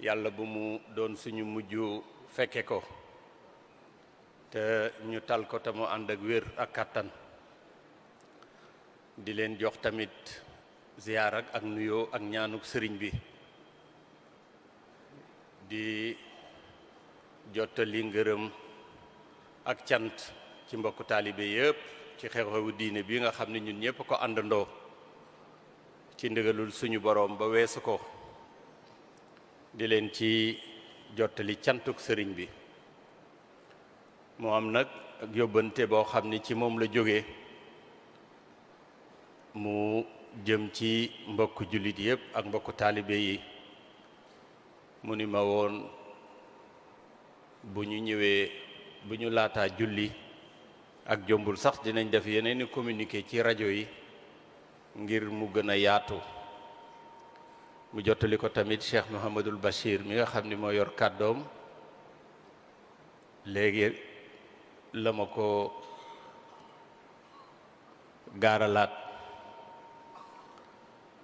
yàlla bu mu doon suñu mujj fekke ko te ñu tal ko te mu ànd ak wér ak kàttan di leen jox tamit ziyaar ak nuyoo ak ñaanuk sëriñ bi di jottali ngërëm ak cant ci mbokku taalibe yëpp ci xew-xewu diine bi nga xam ne ñun ñëpp ko àndandoo ci ndigalul suñu boroom ba weesu ko di leen ci jottali cantuk sëriñ bi moo am nag ak yóbbante boo xam ni ci moom la jóge mu jëm ci mbokku jullit yëpp ak mbokku taalibe yi mu ni ma woon bu ñu ñëwee bu ñu laataa julli ak jombul sax dinañ def yeneeni communiqué ci rajo yi ngir mu gën a yaatu mu jottali ko tamit Cheikh Mouhamadul Bachir mi nga xam ni moo yor kàddoom léegi la ma ko gaaralaat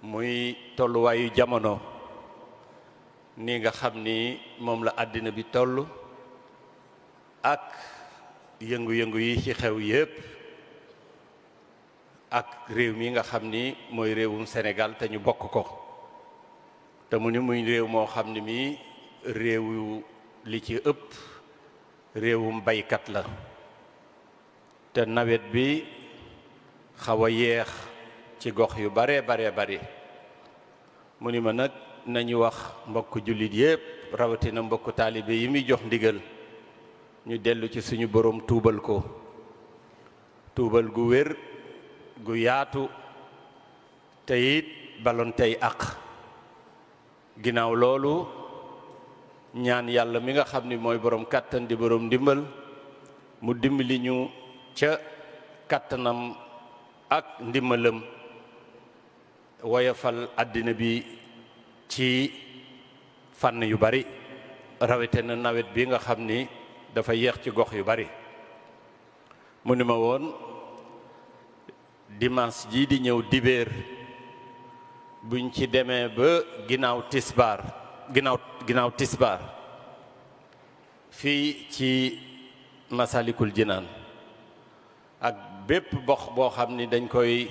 muy tolluwaayu jamono ni nga xam ni moom la àddina bi toll ak yëngu-yëngu yi ci xew yépp ak réew mi nga xam ni mooy réewum Sénégal te ñu bokk ko te mu ni muy réew moo xam ni mi réewu li ci ëpp réewum baykat la te nawet bi xaw a yeex ci gox yu bare bari mu ni ma nag nañu wax mbokk jullit yépp rawatina mbokk taalibe yi muy jox ndigal ñu dellu ci suñu boroom tuubal ko tuubal gu wér gu yaatu te it balon tey ak ginnaaw loolu ñaan yàlla mi nga xam ni mooy boroom kàttan di boroom ndimbal mu dimbali ñu ca kàttanam ak ndimbalam woyofal àddina bi ci fànn yu bari rawatina nawet bi nga xam ni dafa yéex ci gox yu bari mu ni ma woon dimanche ji di ñëw dibéer buñ ci demee ba ginnaaw tisbaar fii ci Masalikul Jinaan ak bépp box boo xam ni dañ koy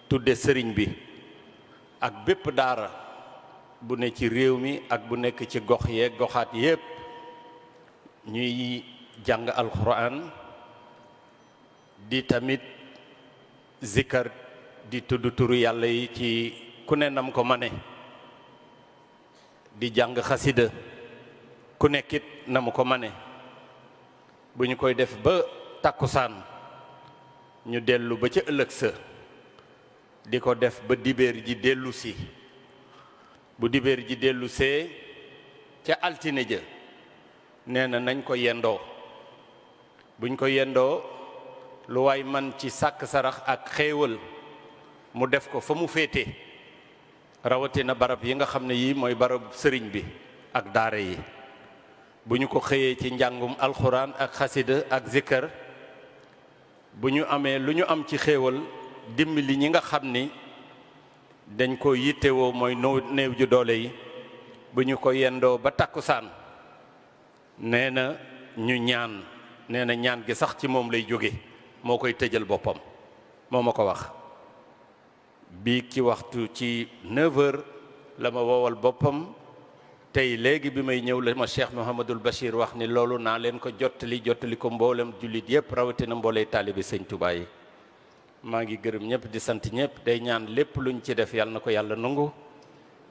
tudde sëriñ bi ak bépp daara bu ne ci réew mi ak bu nekk ci gox yeeg goxaat yépp ñuy jàng alxuraan di tamit zikkar di tudd turu yàlla yi ci ku ne nam ko mane di jàng xasida ku nekkit nam ko mane bu ñu koy def ba takkusaan ñu dellu ba ca ëllëg sa di ko def ba dibéer ji dellu si bu dibéer ji dellu see ca altine ja nee na nañ ko yendoo buñ ko yendoo lu waay man ci sàkk sarax ak xéewal mu def ko fa mu féete rawatina barab yi nga xam ne yii mooy barab sëriñ bi ak daara yi bu ñu ko xëyee ci njàngum alxuraan ak xasida ak zikkar bu ñu amee lu ñu am ci xéewal dimbali ñi nga xam ni dañ ko yittewoo mooy néew ju doole yi bu ñu ko yendoo ba takkusaan nee na ñu ñaan nee na ñaan gi sax ci moom lay jóge moo koy tëjal boppam moo ma ko wax bii ci waxtu ci 9h la ma woowal boppam tey léegi bi may ñëw la ma Cheikh Mouhamadul Bachir wax ni loolu naa leen ko jottali ko mboolem jullit yépp rawatina mbooley taalibi sëñ Tuubaa yi maa ngi gërëm ñëpp di sant ñëpp day ñaan lépp luñ ci def yàlla na ko yàlla nangu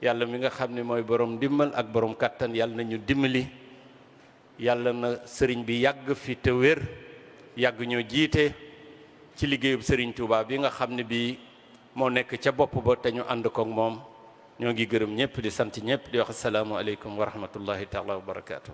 yàlla mi nga xam ne mooy borom ndimbal ak borom kàttan yàlla na ñu dimbali yàlla na sëriñ bi yàgg fi te wér yàgg ñoo jiite ci liggéeyub sëriñ Tuubaa bi nga xam ne bii moo nekk ca bopp ba te ñu ànd koog moom ñoo ngi gërëm ñëpp di sant ñëpp di wax asalaamu aleykum wa rahmatullahi taala wa barakaatu.